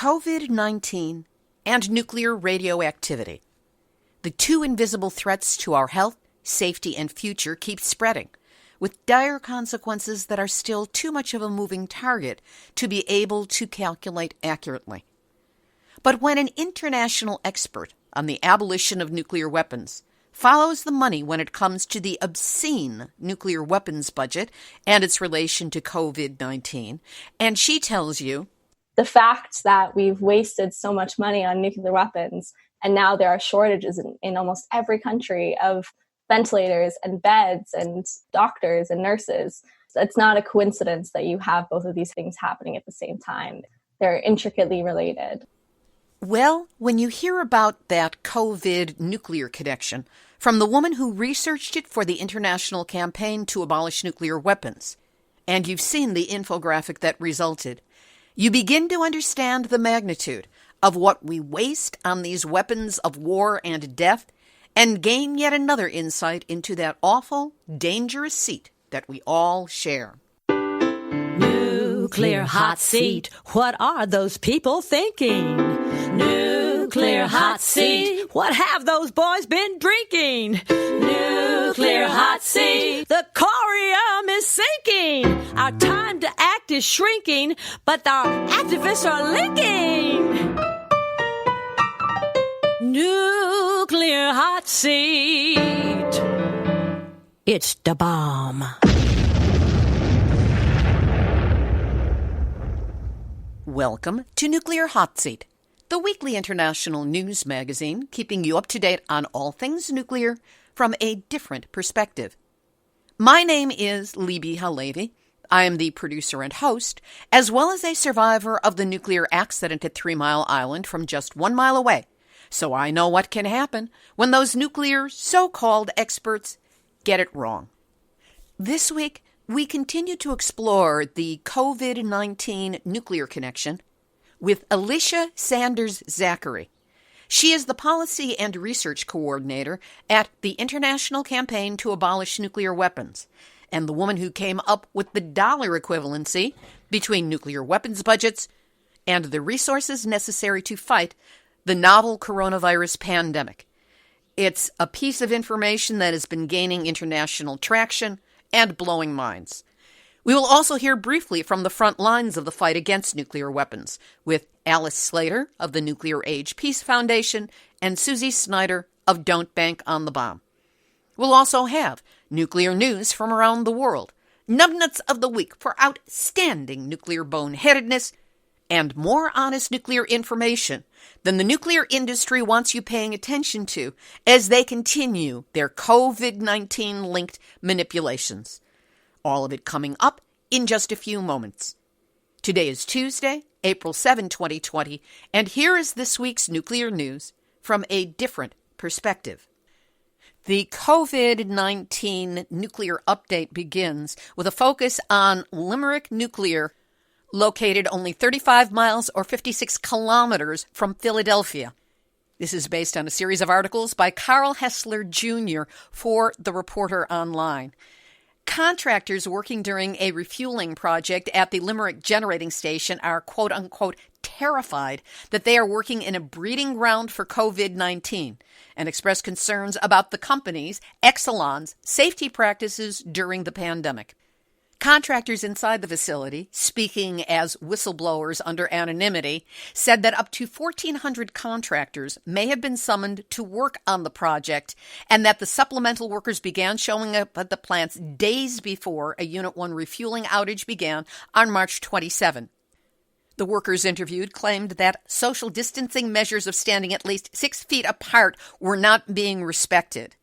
COVID-19 and nuclear radioactivity. The two invisible threats to our health, safety, and future keep spreading, with dire consequences that are still too much of a moving target to be able to calculate accurately. But when an international expert on the abolition of nuclear weapons follows the money when it comes to the obscene nuclear weapons budget and its relation to COVID-19, and she tells you, the fact that we've wasted so much money on nuclear weapons, and now there are shortages in almost every country of ventilators and beds and doctors and nurses. It's not a coincidence that you have both of these things happening at the same time. They're intricately related. Well, when you hear about that COVID nuclear connection from the woman who researched it for the international campaign to abolish nuclear weapons, and you've seen the infographic that resulted, you begin to understand the magnitude of what we waste on these weapons of war and death, and gain yet another insight into that awful, dangerous seat that we all share. Nuclear hot seat. What are those people thinking? Nuclear hot seat. What have those boys been drinking? Nuclear hot seat. The corium is sinking. Our time to act is shrinking, but our activists are linking. Nuclear hot seat. It's the bomb. Welcome to Nuclear Hot Seat, the weekly international news magazine keeping you up to date on all things nuclear from a different perspective. My name is Libby Halevi. I am the producer and host, as well as a survivor of the nuclear accident at 3 Mile Island from just 1 mile away. So I know what can happen when those nuclear so-called experts get it wrong. This week, we continue to explore the COVID-19 nuclear connection with Alicia Sanders-Zakre. She is the Policy and Research Coordinator at the International Campaign to Abolish Nuclear Weapons, and the woman who came up with the dollar equivalency between nuclear weapons budgets and the resources necessary to fight the novel coronavirus pandemic. It's a piece of information that has been gaining international traction and blowing minds. We will also hear briefly from the front lines of the fight against nuclear weapons with Alice Slater of the Nuclear Age Peace Foundation and Susie Snyder of Don't Bank on the Bomb. We'll also have nuclear news from around the world, numbnuts of the week for outstanding nuclear boneheadedness, and more honest nuclear information than the nuclear industry wants you paying attention to as they continue their COVID-19 linked manipulations. All of it coming up in just a few moments. Today is Tuesday, April 7, 2020, and here is this week's nuclear news from a different perspective. The COVID-19 nuclear update begins with a focus on Limerick Nuclear, located only 35 miles or 56 kilometers from Philadelphia. This is based on a series of articles by Carl Hessler Jr. for The Reporter Online. Contractors working during a refueling project at the Limerick generating station are quote-unquote terrified that they are working in a breeding ground for COVID-19 and express concerns about the company's, Exelon's, safety practices during the pandemic. Contractors inside the facility, speaking as whistleblowers under anonymity, said that up to 1,400 contractors may have been summoned to work on the project and that the supplemental workers began showing up at the plants days before a Unit 1 refueling outage began on March 27. The workers interviewed claimed that social distancing measures of standing at least 6 feet apart were not being respected.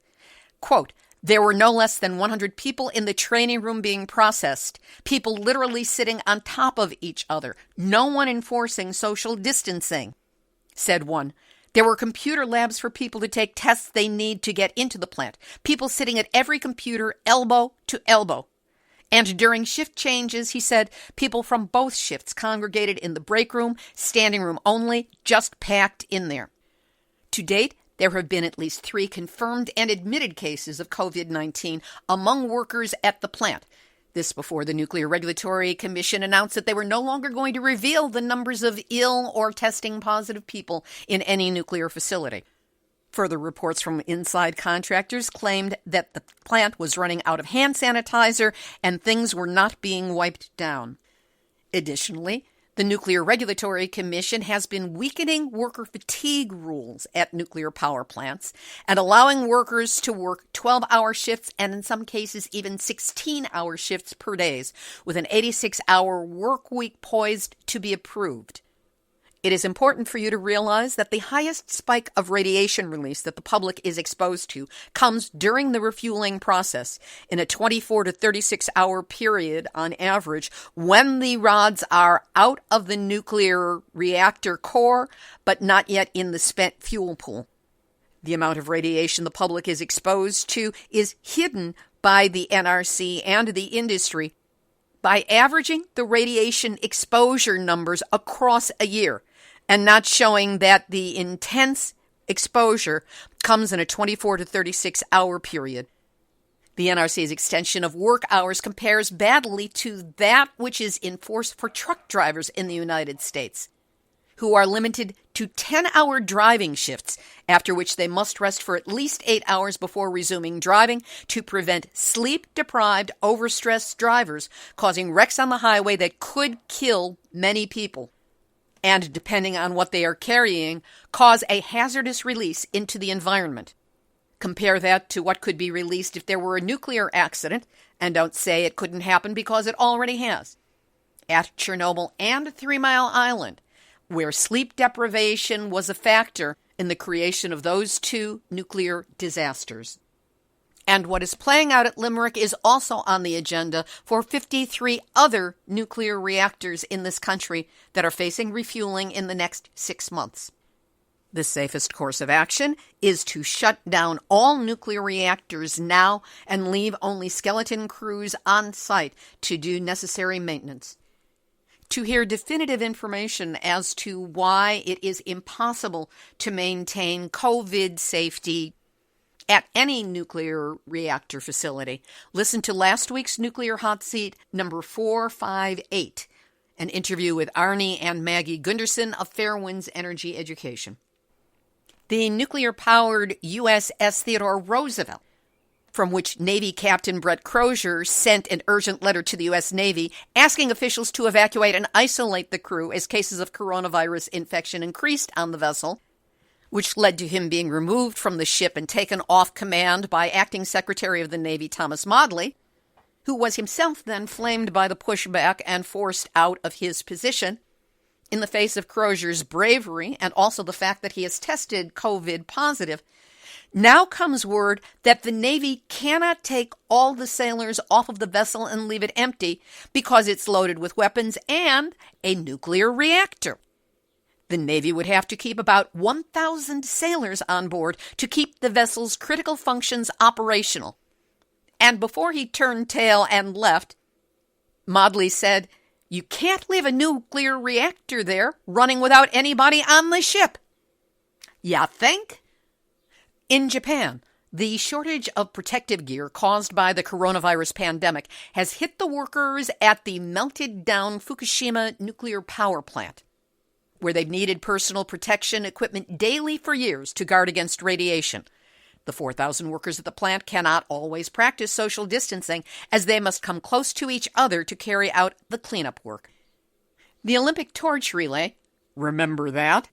Quote, there were no less than 100 people in the training room being processed, people literally sitting on top of each other, no one enforcing social distancing, said one. There were computer labs for people to take tests they need to get into the plant, people sitting at every computer elbow to elbow. And during shift changes, he said, people from both shifts congregated in the break room, standing room only, just packed in there. To date, there have been at least 3 confirmed and admitted cases of COVID-19 among workers at the plant. This before the Nuclear Regulatory Commission announced that they were no longer going to reveal the numbers of ill or testing positive people in any nuclear facility. Further reports from inside contractors claimed that the plant was running out of hand sanitizer and things were not being wiped down. Additionally, the Nuclear Regulatory Commission has been weakening worker fatigue rules at nuclear power plants and allowing workers to work 12-hour shifts and in some cases even 16-hour shifts per day, with an 86-hour work week poised to be approved. It is important for you to realize that the highest spike of radiation release that the public is exposed to comes during the refueling process in a 24 to 36-hour period on average when the rods are out of the nuclear reactor core but not yet in the spent fuel pool. The amount of radiation the public is exposed to is hidden by the NRC and the industry by averaging the radiation exposure numbers across a year, and not showing that the intense exposure comes in a 24 to 36-hour period. The NRC's extension of work hours compares badly to that which is in force for truck drivers in the United States, who are limited to 10-hour driving shifts, after which they must rest for at least 8 hours before resuming driving to prevent sleep-deprived, overstressed drivers causing wrecks on the highway that could kill many people, and, depending on what they are carrying, cause a hazardous release into the environment. Compare that to what could be released if there were a nuclear accident, and don't say it couldn't happen because it already has. At Chernobyl and 3 Mile Island, where sleep deprivation was a factor in the creation of those two nuclear disasters. And what is playing out at Limerick is also on the agenda for 53 other nuclear reactors in this country that are facing refueling in the next 6 months. The safest course of action is to shut down all nuclear reactors now and leave only skeleton crews on site to do necessary maintenance. To hear definitive information as to why it is impossible to maintain COVID safety at any nuclear reactor facility, listen to last week's Nuclear Hot Seat number 458, an interview with Arnie and Maggie Gunderson of Fairwinds Energy Education. The nuclear-powered USS Theodore Roosevelt, from which Navy Captain Brett Crozier sent an urgent letter to the U.S. Navy asking officials to evacuate and isolate the crew as cases of coronavirus infection increased on the vessel, which led to him being removed from the ship and taken off command by Acting Secretary of the Navy Thomas Modly, who was himself then flamed by the pushback and forced out of his position. In the face of Crozier's bravery and also the fact that he has tested COVID positive, now comes word that the Navy cannot take all the sailors off of the vessel and leave it empty because it's loaded with weapons and a nuclear reactor. The Navy would have to keep about 1,000 sailors on board to keep the vessel's critical functions operational. And before he turned tail and left, Modly said, "You can't leave a nuclear reactor there running without anybody on the ship." Ya think? In Japan, the shortage of protective gear caused by the coronavirus pandemic has hit the workers at the melted-down Fukushima nuclear power plant, where they've needed personal protection equipment daily for years to guard against radiation. The 4,000 workers at the plant cannot always practice social distancing, as they must come close to each other to carry out the cleanup work. The Olympic torch relay, remember that,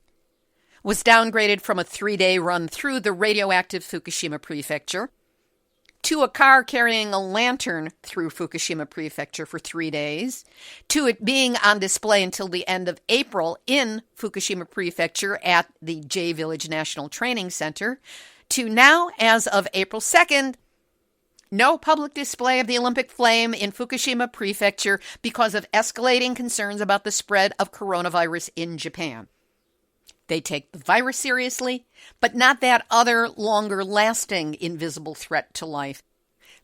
was downgraded from a 3-day run through the radioactive Fukushima prefecture to a car carrying a lantern through Fukushima prefecture for 3 days, to it being on display until the end of April in Fukushima prefecture at the J Village National Training Center, to now, as of April 2nd, no public display of the Olympic flame in Fukushima prefecture because of escalating concerns about the spread of coronavirus in Japan. They take the virus seriously, but not that other longer-lasting invisible threat to life,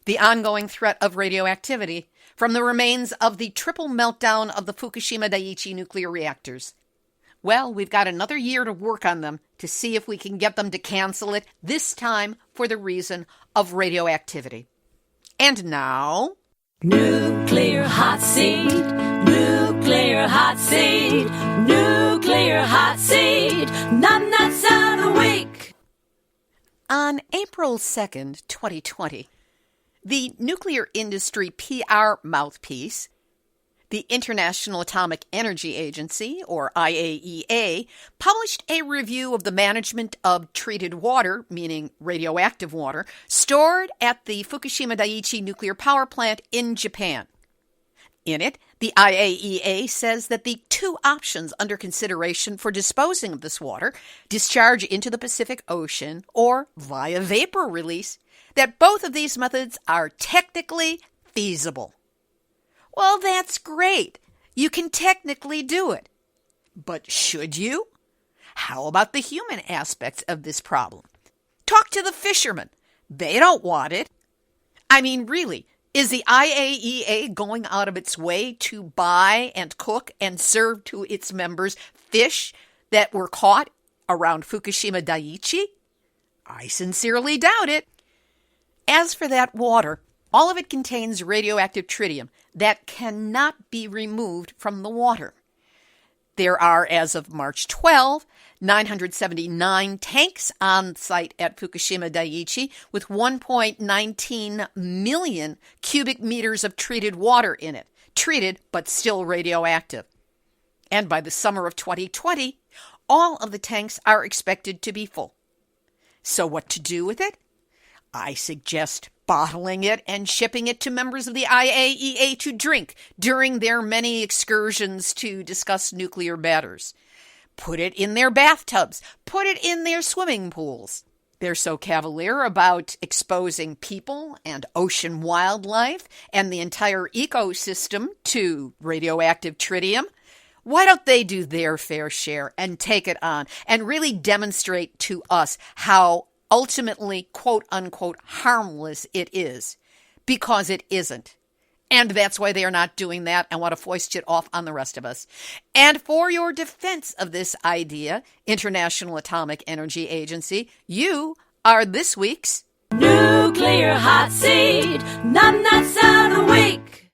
the ongoing threat of radioactivity from the remains of the triple meltdown of the Fukushima Daiichi nuclear reactors. Well, we've got another year to work on them to see if we can get them to cancel it, this time for the reason of radioactivity. And now, Nuclear hot seat, nuclear hot seat, nuclear hot seat, nuts out a week. On April 2nd, 2020, the nuclear industry PR mouthpiece, the International Atomic Energy Agency, or IAEA, published a review of the management of treated water, meaning radioactive water, stored at the Fukushima Daiichi nuclear power plant in Japan. In it, the IAEA says that the two options under consideration for disposing of this water, discharge into the Pacific Ocean or via vapor release, that both of these methods are technically feasible. Well, that's great. You can technically do it. But should you? How about the human aspects of this problem? Talk to the fishermen. They don't want it. I mean, really, is the IAEA going out of its way to buy and cook and serve to its members fish that were caught around Fukushima Daiichi? I sincerely doubt it. As for that water, all of it contains radioactive tritium that cannot be removed from the water. There are, as of March 12, 979 tanks on site at Fukushima Daiichi with 1.19 million cubic meters of treated water in it, treated but still radioactive. And by the summer of 2020, all of the tanks are expected to be full. So what to do with it? I suggest bottling it and shipping it to members of the IAEA to drink during their many excursions to discuss nuclear matters. Put it in their bathtubs. Put it in their swimming pools. They're so cavalier about exposing people and ocean wildlife and the entire ecosystem to radioactive tritium. Why don't they do their fair share and take it on and really demonstrate to us how ultimately, quote-unquote, harmless it is, because it isn't. And that's why they are not doing that and want to foist it off on the rest of us. And for your defense of this idea, International Atomic Energy Agency, you are this week's Nuclear hot seat, nuts out a week.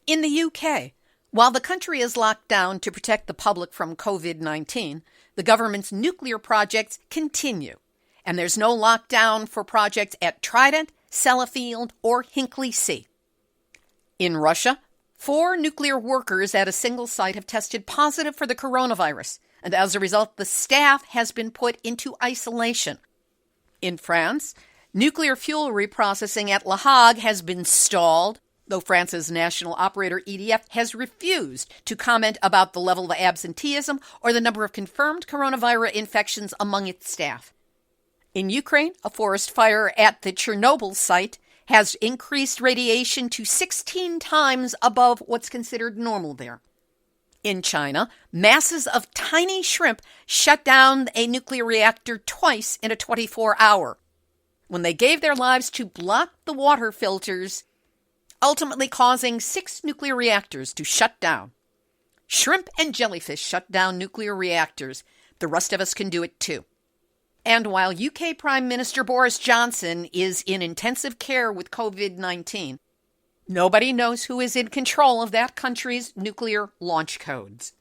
In the UK, while the country is locked down to protect the public from COVID-19, the government's nuclear projects continue. And there's no lockdown for projects at Trident, Sellafield, or Hinkley C. In Russia, 4 nuclear workers at a single site have tested positive for the coronavirus, and as a result, the staff has been put into isolation. In France, nuclear fuel reprocessing at Le Hague has been stalled, though France's national operator EDF has refused to comment about the level of absenteeism or the number of confirmed coronavirus infections among its staff. In Ukraine, a forest fire at the Chernobyl site has increased radiation to 16 times above what's considered normal there. In China, masses of tiny shrimp shut down a nuclear reactor twice in a 24-hour when they gave their lives to block the water filters, ultimately causing 6 nuclear reactors to shut down. Shrimp and jellyfish shut down nuclear reactors. The rest of us can do it too. And while UK Prime Minister Boris Johnson is in intensive care with COVID-19, nobody knows who is in control of that country's nuclear launch codes.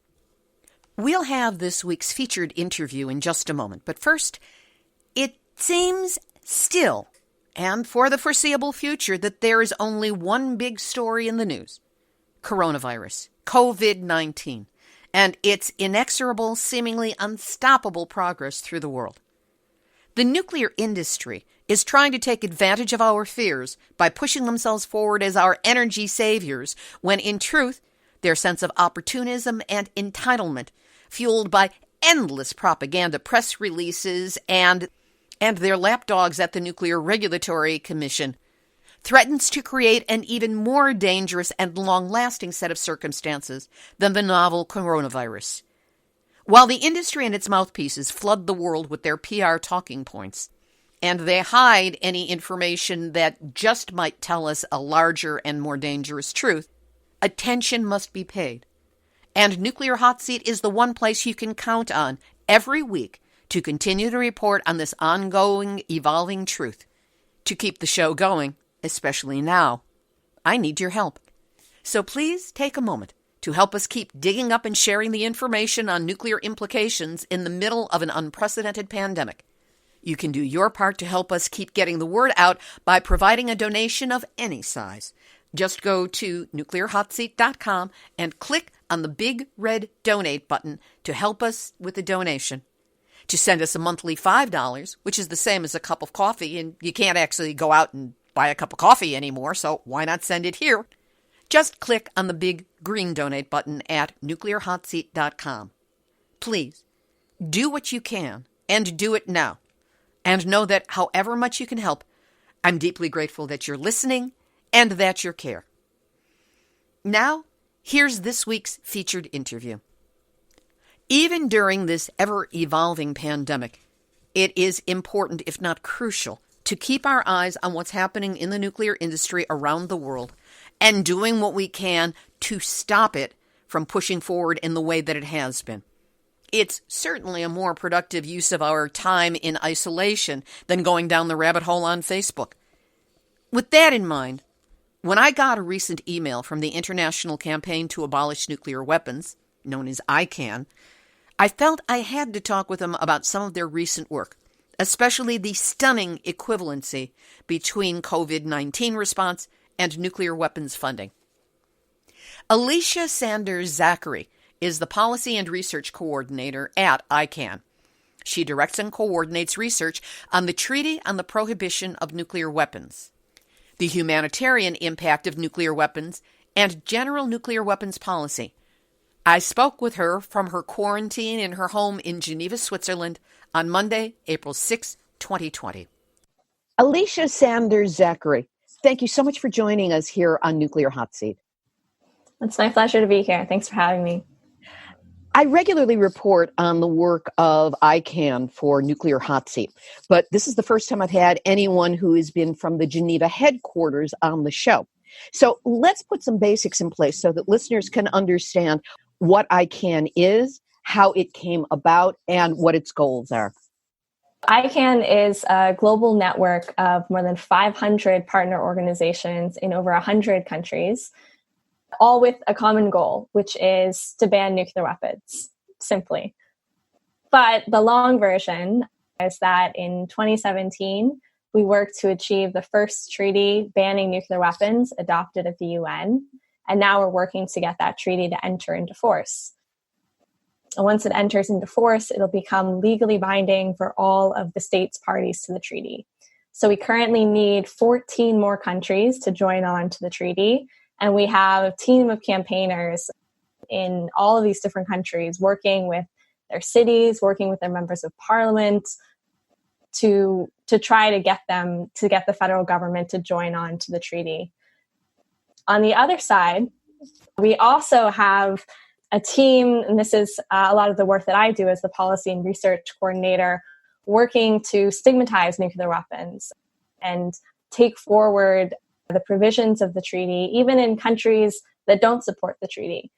We'll have this week's featured interview in just a moment, but first, it seems still, and for the foreseeable future, that there is only one big story in the news: coronavirus, COVID-19, and its inexorable, seemingly unstoppable progress through the world. The nuclear industry is trying to take advantage of our fears by pushing themselves forward as our energy saviors, when in truth, their sense of opportunism and entitlement, fueled by endless propaganda press releases and their lapdogs at the Nuclear Regulatory Commission, threatens to create an even more dangerous and long-lasting set of circumstances than the novel coronavirus. While the industry and its mouthpieces flood the world with their PR talking points, and they hide any information that just might tell us a larger and more dangerous truth, attention must be paid. And Nuclear Hot Seat is the one place you can count on every week to continue to report on this ongoing, evolving truth, to keep the show going, especially now. I need your help. So please take a moment to help us keep digging up and sharing the information on nuclear implications in the middle of an unprecedented pandemic. You can do your part to help us keep getting the word out by providing a donation of any size. Just go to nuclearhotseat.com and click on the big red donate button to help us with the donation. To send us a monthly $5, which is the same as a cup of coffee, and you can't actually go out and buy a cup of coffee anymore, so why not send it here? Just click on the big green donate button at nuclearhotseat.com. Please, do what you can, and do it now. And know that however much you can help, I'm deeply grateful that you're listening and that you care. Now, here's this week's featured interview. Even during this ever-evolving pandemic, it is important, if not crucial, to keep our eyes on what's happening in the nuclear industry around the world and doing what we can to stop it from pushing forward in the way that it has been. It's certainly a more productive use of our time in isolation than going down the rabbit hole on Facebook. With that in mind, when I got a recent email from the International Campaign to Abolish Nuclear Weapons, known as ICAN, I felt I had to talk with them about some of their recent work, especially the stunning equivalency between COVID-19 response and nuclear weapons funding. Alicia Sanders-Zakre is the Policy and Research Coordinator at ICAN. She directs and coordinates research on the Treaty on the Prohibition of Nuclear Weapons, the humanitarian impact of nuclear weapons, and general nuclear weapons policy. I spoke with her from her quarantine in her home in Geneva, Switzerland, on Monday, April 6, 2020. Alicia Sanders-Zakre, thank you so much for joining us here on Nuclear Hot Seat. It's my pleasure to be here. Thanks for having me. I regularly report on the work of ICAN for Nuclear Hot Seat, but this is the first time I've had anyone who has been from the Geneva headquarters on the show. So let's put some basics in place so that listeners can understand what ICAN is, how it came about, and what its goals are. ICAN is a global network of more than 500 partner organizations in over 100 countries, all with a common goal, which is to ban nuclear weapons, simply. But the long version is that in 2017, we worked to achieve the first treaty banning nuclear weapons adopted at the UN, and now we're working to get that treaty to enter into force. And once it enters into force, it'll become legally binding for all of the states parties to the treaty. So we currently need 14 more countries to join on to the treaty, and we have a team of campaigners in all of these different countries working with their cities, working with their members of parliament to try to get the federal government to join on to the treaty. On the other side, we also have a team, and this is a lot of the work that I do as the policy and research coordinator, working to stigmatize nuclear weapons and take forward the provisions of the treaty, even in countries that don't support the treaty,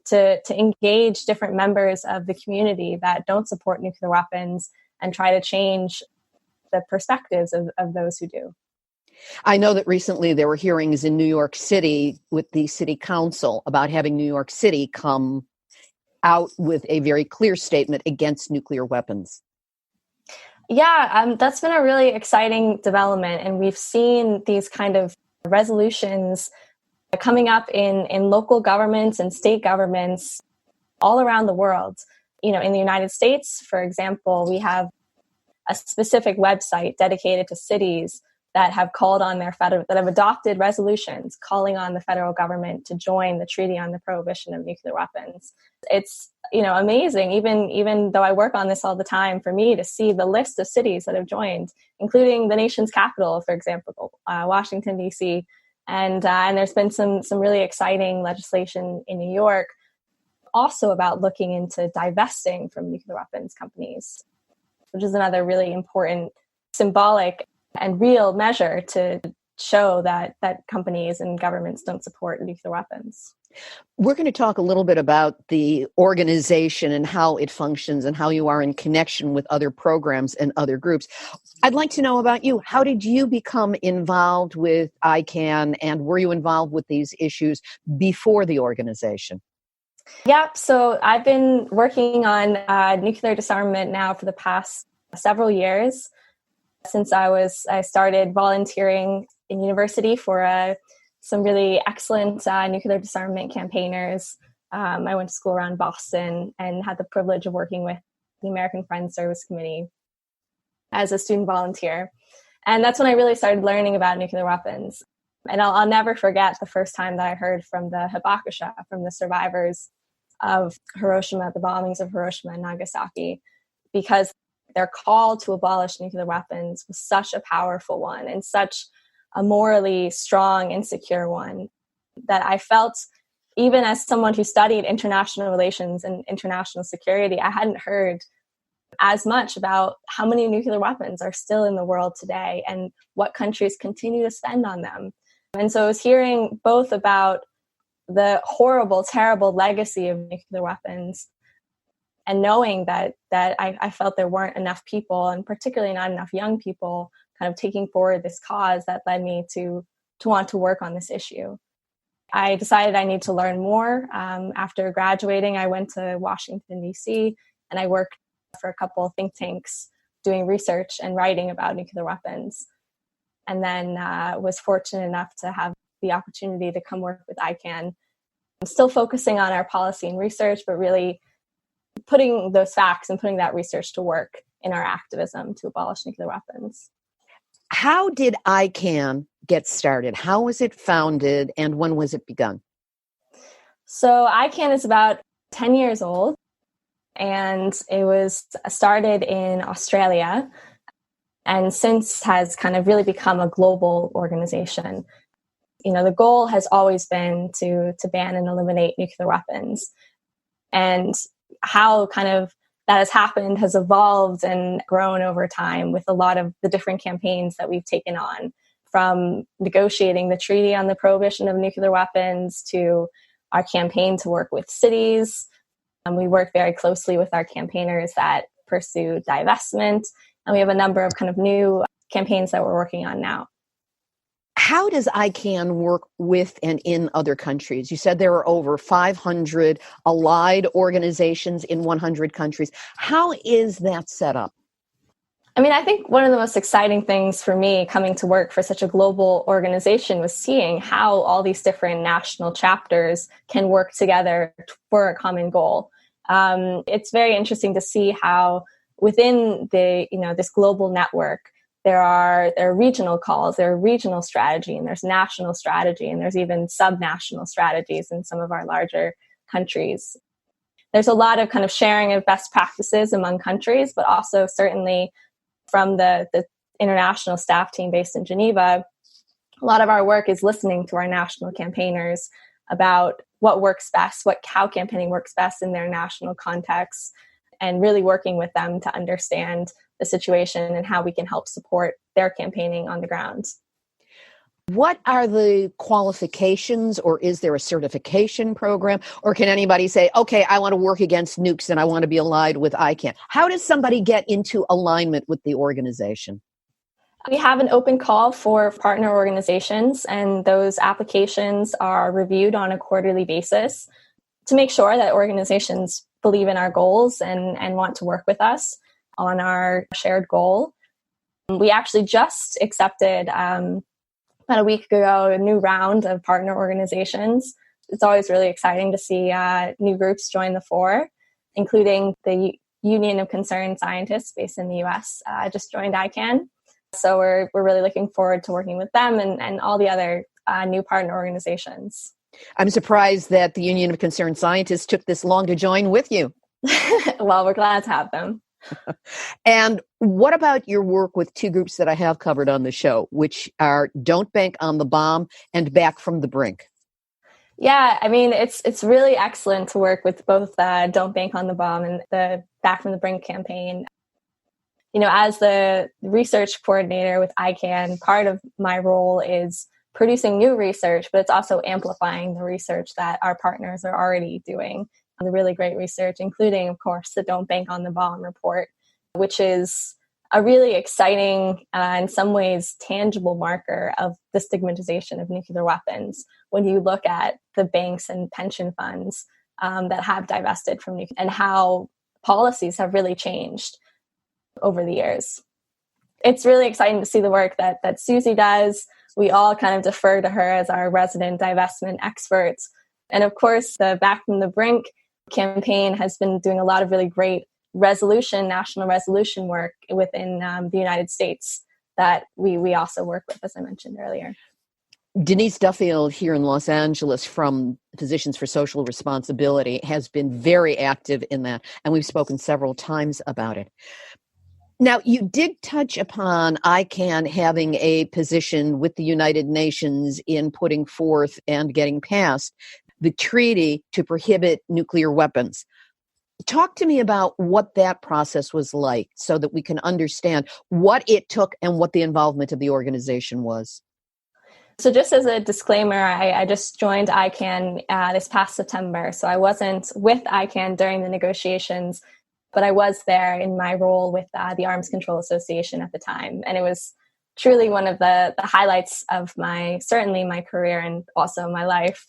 to engage different members of the community that don't support nuclear weapons and try to change the perspectives of those who do. I know that recently there were hearings in New York City with the city council about having New York City come out with a very clear statement against nuclear weapons. Yeah, that's been a really exciting development. And we've seen these kind of resolutions coming up in local governments and state governments all around the world. You know, in the United States, for example, we have a specific website dedicated to cities that have called on that have adopted resolutions calling on the federal government to join the Treaty on the Prohibition of Nuclear Weapons. It's, amazing, even though I work on this all the time, for me to see the list of cities that have joined, including the nation's capital, for example, Washington, D.C. And there's been some really exciting legislation in New York also about looking into divesting from nuclear weapons companies, which is another really important symbolic and real measure to show that companies and governments don't support nuclear weapons. We're going to talk a little bit about the organization and how it functions and how you are in connection with other programs and other groups. I'd like to know about you. How did you become involved with ICAN, and were you involved with these issues before the organization? Yep. So I've been working on nuclear disarmament now for the past several years, since I started volunteering in university for some really excellent nuclear disarmament campaigners. I went to school around Boston and had the privilege of working with the American Friends Service Committee as a student volunteer. And that's when I really started learning about nuclear weapons. And I'll never forget the first time that I heard from the Hibakusha, from the survivors of Hiroshima, the bombings of Hiroshima and Nagasaki, because their call to abolish nuclear weapons was such a powerful one and such a morally strong and secure one that I felt, even as someone who studied international relations and international security, I hadn't heard as much about how many nuclear weapons are still in the world today and what countries continue to spend on them. And so I was hearing both about the horrible, terrible legacy of nuclear weapons, and knowing that I felt there weren't enough people, and particularly not enough young people, kind of taking forward this cause, that led me to want to work on this issue. I decided I need to learn more. After graduating, I went to Washington, D.C., and I worked for a couple of think tanks doing research and writing about nuclear weapons. And then was fortunate enough to have the opportunity to come work with ICAN. I'm still focusing on our policy and research, but really putting those facts and putting that research to work in our activism to abolish nuclear weapons. How did ICAN get started? How was it founded, and when was it begun? So ICAN is about 10 years old, and it was started in Australia, and since has kind of really become a global organization. You know, the goal has always been to ban and eliminate nuclear weapons. And how kind of that has happened has evolved and grown over time with a lot of the different campaigns that we've taken on, from negotiating the treaty on the prohibition of nuclear weapons to our campaign to work with cities. We work very closely with our campaigners that pursue divestment. And we have a number of kind of new campaigns that we're working on now. How does ICAN work with and in other countries? You said there are over 500 allied organizations in 100 countries. How is that set up? I mean, I think one of the most exciting things for me coming to work for such a global organization was seeing how all these different national chapters can work together for a common goal. It's very interesting to see how within this global network, there are regional calls, there are regional strategy, and there's national strategy, and there's even subnational strategies in some of our larger countries. There's a lot of kind of sharing of best practices among countries, but also certainly from the international staff team based in Geneva, a lot of our work is listening to our national campaigners about what works best, how campaigning works best in their national contexts, and really working with them to understand the situation and how we can help support their campaigning on the ground. What are the qualifications, or is there a certification program? Or can anybody say, okay, I want to work against nukes and I want to be allied with ICAN? How does somebody get into alignment with the organization? We have an open call for partner organizations, and those applications are reviewed on a quarterly basis to make sure that organizations believe in our goals and want to work with us on our shared goal. We actually just accepted about a week ago a new round of partner organizations. It's always really exciting to see new groups join the fore, including the Union of Concerned Scientists based in the US just joined ICAN. So we're really looking forward to working with them and all the other new partner organizations. I'm surprised that the Union of Concerned Scientists took this long to join with you. Well, we're glad to have them. And what about your work with two groups that I have covered on the show, which are Don't Bank on the Bomb and Back from the Brink? Yeah, I mean, it's really excellent to work with both Don't Bank on the Bomb and the Back from the Brink campaign. You know, as the research coordinator with ICAN, part of my role is producing new research, but it's also amplifying the research that our partners are already doing. The really great research, including, of course, the Don't Bank on the Bomb report, which is a really exciting, in some ways, tangible marker of the stigmatization of nuclear weapons when you look at the banks and pension funds that have divested from nuclear and how policies have really changed over the years. It's really exciting to see the work that Susie does. We all kind of defer to her as our resident divestment experts. And of course, the Back from the Brink campaign has been doing a lot of really great national resolution work within the United States that we also work with, as I mentioned earlier. Denise Duffield here in Los Angeles from Physicians for Social Responsibility has been very active in that, and we've spoken several times about it. Now, you did touch upon ICAN having a position with the United Nations in putting forth and getting passed the treaty to prohibit nuclear weapons. Talk to me about what that process was like so that we can understand what it took and what the involvement of the organization was. So just as a disclaimer, I just joined ICAN this past September. So I wasn't with ICAN during the negotiations, but I was there in my role with the Arms Control Association at the time. And it was truly one of the highlights of certainly my career and also my life,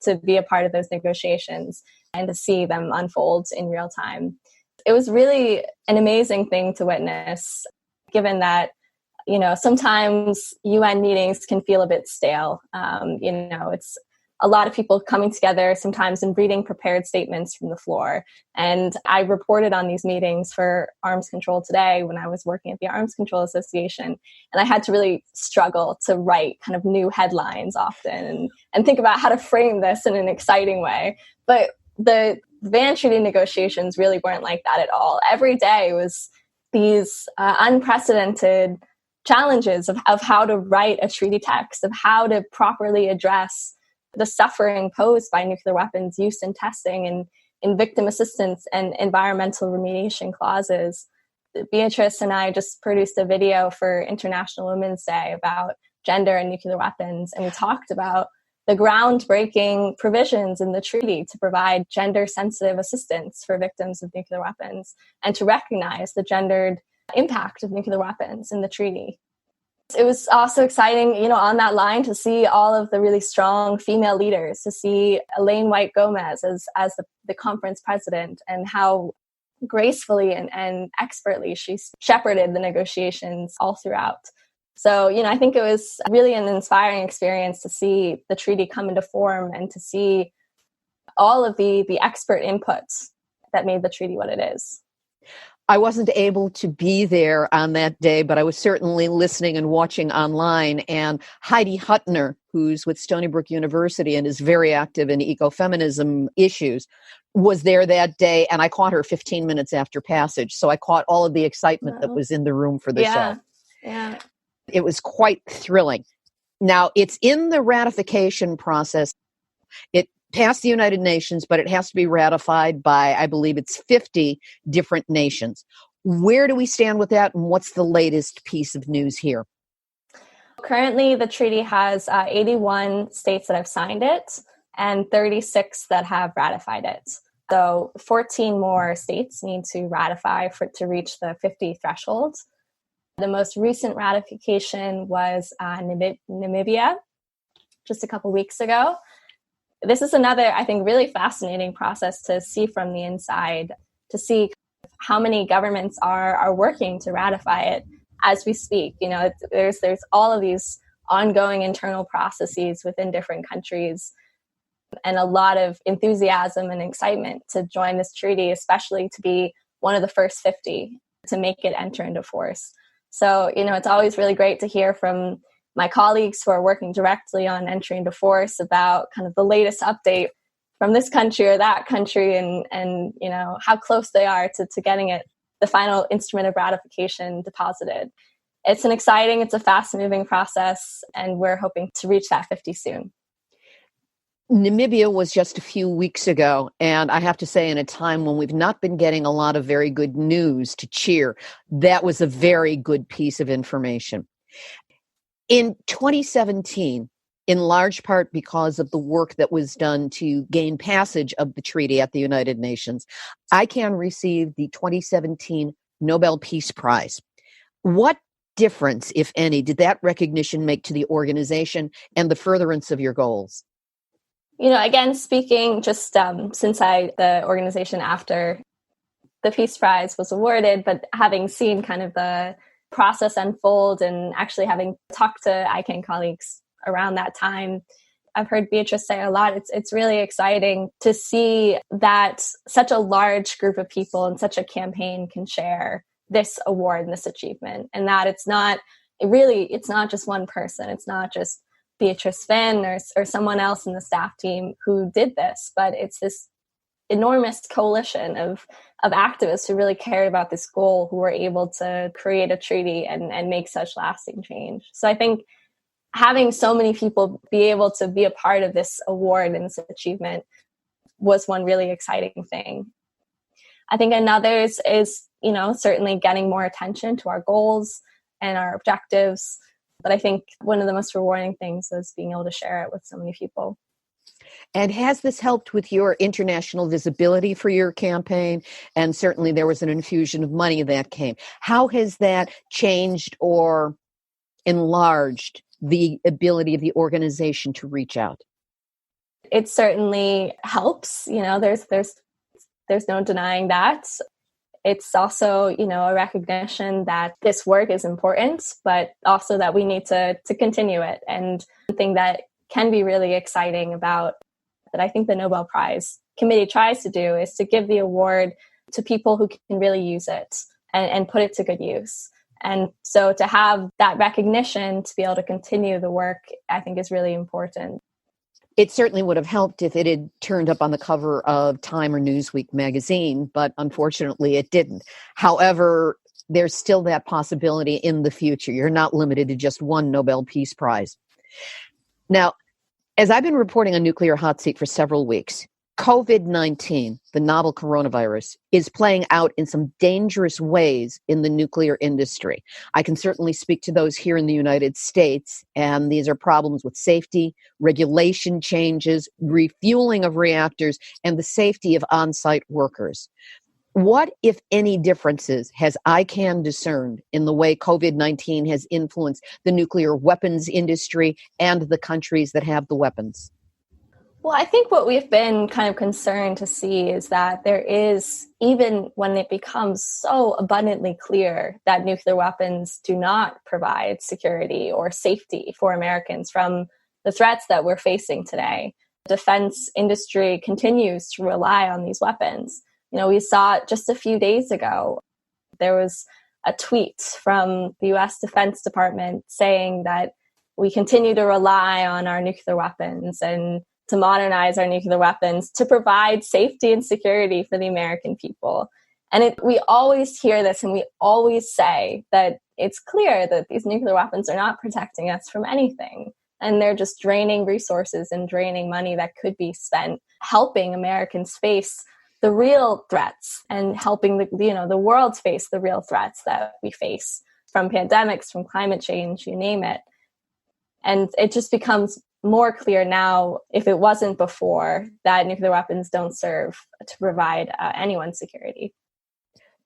to be a part of those negotiations and to see them unfold in real time. It was really an amazing thing to witness, given that, sometimes UN meetings can feel a bit stale. It's a lot of people coming together sometimes and reading prepared statements from the floor. And I reported on these meetings for Arms Control Today when I was working at the Arms Control Association. And I had to really struggle to write kind of new headlines often and think about how to frame this in an exciting way. But the Van Treaty negotiations really weren't like that at all. Every day was these unprecedented challenges of how to write a treaty text, of how to properly address the suffering posed by nuclear weapons use and testing and in victim assistance and environmental remediation clauses. Beatrice and I just produced a video for International Women's Day about gender and nuclear weapons, and we talked about the groundbreaking provisions in the treaty to provide gender-sensitive assistance for victims of nuclear weapons and to recognize the gendered impact of nuclear weapons in the treaty. It was also exciting, on that line to see all of the really strong female leaders, to see Elaine White Gomez as the conference president and how gracefully and expertly she shepherded the negotiations all throughout. So, I think it was really an inspiring experience to see the treaty come into form and to see all of the expert inputs that made the treaty what it is. I wasn't able to be there on that day, but I was certainly listening and watching online. And Heidi Huttner, who's with Stony Brook University and is very active in ecofeminism issues, was there that day. And I caught her 15 minutes after passage. So I caught all of the excitement that was in the room for the show. Yeah. It was quite thrilling. Now, it's in the ratification process. It passed the United Nations, but it has to be ratified by, I believe it's 50 different nations. Where do we stand with that, and what's the latest piece of news here? Currently, the treaty has 81 states that have signed it and 36 that have ratified it. So 14 more states need to ratify to reach the 50 threshold. The most recent ratification was Namibia just a couple weeks ago. This is another, I think, really fascinating process to see from the inside, to see how many governments are working to ratify it as we speak. There's all of these ongoing internal processes within different countries and a lot of enthusiasm and excitement to join this treaty, especially to be one of the first 50 to make it enter into force. So, it's always really great to hear from my colleagues who are working directly on entry into force about kind of the latest update from this country or that country and how close they are to getting it, the final instrument of ratification deposited. It's a fast-moving process, and we're hoping to reach that 50 soon. Namibia was just a few weeks ago, and I have to say, in a time when we've not been getting a lot of very good news to cheer, that was a very good piece of information. In 2017, in large part because of the work that was done to gain passage of the treaty at the United Nations, ICAN received the 2017 Nobel Peace Prize. What difference, if any, did that recognition make to the organization and the furtherance of your goals? Again, speaking just since the organization after the Peace Prize was awarded, but having seen kind of the process unfold and actually having talked to ICAN colleagues around that time, I've heard Beatrice say a lot. It's really exciting to see that such a large group of people and such a campaign can share this award and this achievement, and that it's not just one person. It's not just Beatrice Finn or someone else in the staff team who did this, but it's this enormous coalition of activists who really cared about this goal, who were able to create a treaty and make such lasting change. So I think having so many people be able to be a part of this award and this achievement was one really exciting thing. I think another is certainly getting more attention to our goals and our objectives. But I think one of the most rewarding things was being able to share it with so many people. And has this helped with your international visibility for your campaign? And certainly there was an infusion of money that came. How has that changed or enlarged the ability of the organization to reach out? It certainly helps. There's no denying that. It's also, a recognition that this work is important, but also that we need to continue it. And something that can be really exciting about that I think the Nobel Prize Committee tries to do is to give the award to people who can really use it and put it to good use. And so to have that recognition to be able to continue the work, I think is really important. It certainly would have helped if it had turned up on the cover of Time or Newsweek magazine, but unfortunately it didn't. However, there's still that possibility in the future. You're not limited to just one Nobel Peace Prize. Now, as I've been reporting on Nuclear Hot Seat for several weeks, COVID-19, the novel coronavirus, is playing out in some dangerous ways in the nuclear industry. I can certainly speak to those here in the United States, and these are problems with safety, regulation changes, refueling of reactors, and the safety of on-site workers. What, if any, differences has ICAN discerned in the way COVID-19 has influenced the nuclear weapons industry and the countries that have the weapons? Well, I think what we've been kind of concerned to see is that there is, even when it becomes so abundantly clear that nuclear weapons do not provide security or safety for Americans from the threats that we're facing today, the defense industry continues to rely on these weapons. We saw just a few days ago, there was a tweet from the U.S. Defense Department saying that we continue to rely on our nuclear weapons and to modernize our nuclear weapons to provide safety and security for the American people. And we always hear this and we always say that it's clear that these nuclear weapons are not protecting us from anything. And they're just draining resources and draining money that could be spent helping Americans face the real threats and helping the world face the real threats that we face from pandemics, from climate change, you name it. And it just becomes more clear now, if it wasn't before, that nuclear weapons don't serve to provide anyone's security.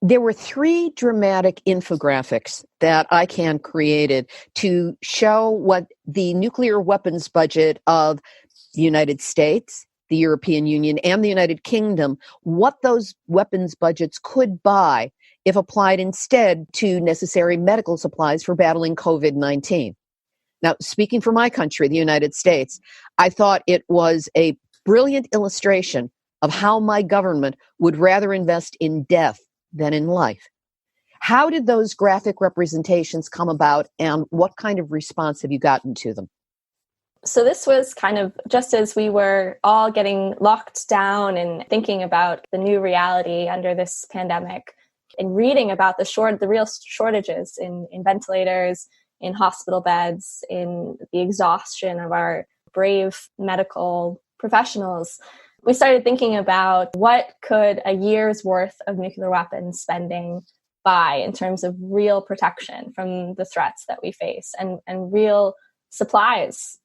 There were 3 dramatic infographics that ICAN created to show what the nuclear weapons budget of the United States, the European Union, and the United Kingdom, what those weapons budgets could buy if applied instead to necessary medical supplies for battling COVID-19. Now, speaking for my country, the United States, I thought it was a brilliant illustration of how my government would rather invest in death than in life. How did those graphic representations come about, and what kind of response have you gotten to them? So this was kind of just as we were all getting locked down and thinking about the new reality under this pandemic and reading about the real shortages in ventilators, in hospital beds, in the exhaustion of our brave medical professionals. We started thinking about what could a year's worth of nuclear weapons spending buy in terms of real protection from the threats that we face and real supplies,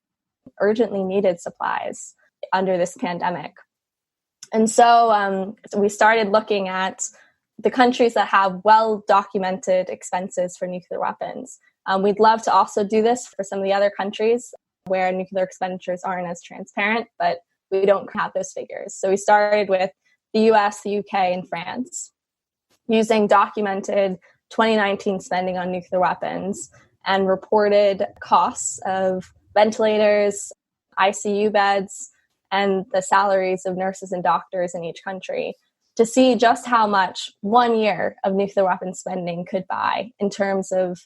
urgently needed supplies under this pandemic. And so we started looking at the countries that have well-documented expenses for nuclear weapons. We'd love to also do this for some of the other countries where nuclear expenditures aren't as transparent, but we don't have those figures. So we started with the US, the UK, and France, using documented 2019 spending on nuclear weapons and reported costs of ventilators, ICU beds, and the salaries of nurses and doctors in each country to see just how much 1 year of nuclear weapons spending could buy in terms of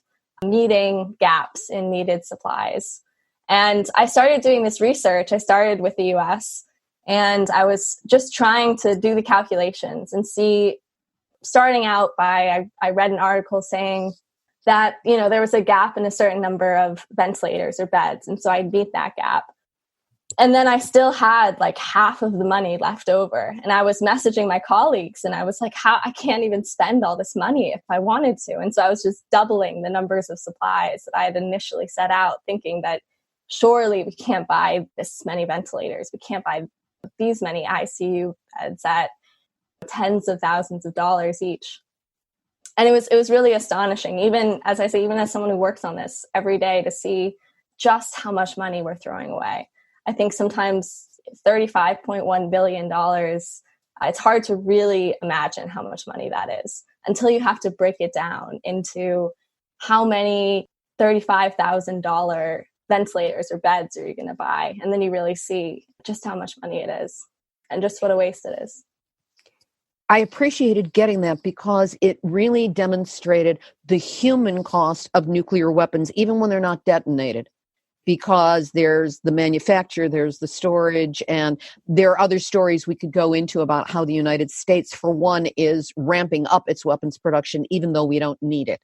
meeting gaps in needed supplies. And I started doing this research. I started with the US, and I was just trying to do the calculations and see, starting out by, I read an article saying that, there was a gap in a certain number of ventilators or beds. And so I'd meet that gap. And then I still had like half of the money left over. And I was messaging my colleagues and I was like, I can't even spend all this money if I wanted to. And so I was just doubling the numbers of supplies that I had initially set out, thinking that surely we can't buy this many ventilators. We can't buy these many ICU beds at tens of thousands of dollars each. And it was really astonishing, even as I say, even as someone who works on this every day, to see just how much money we're throwing away. I think sometimes $35.1 billion, it's hard to really imagine how much money that is until you have to break it down into how many $35,000 ventilators or beds are you going to buy. And then you really see just how much money it is and just what a waste it is. I appreciated getting that because it really demonstrated the human cost of nuclear weapons, even when they're not detonated. Because there's the manufacture, there's the storage, and there are other stories we could go into about how the United States, for one, is ramping up its weapons production, even though we don't need it.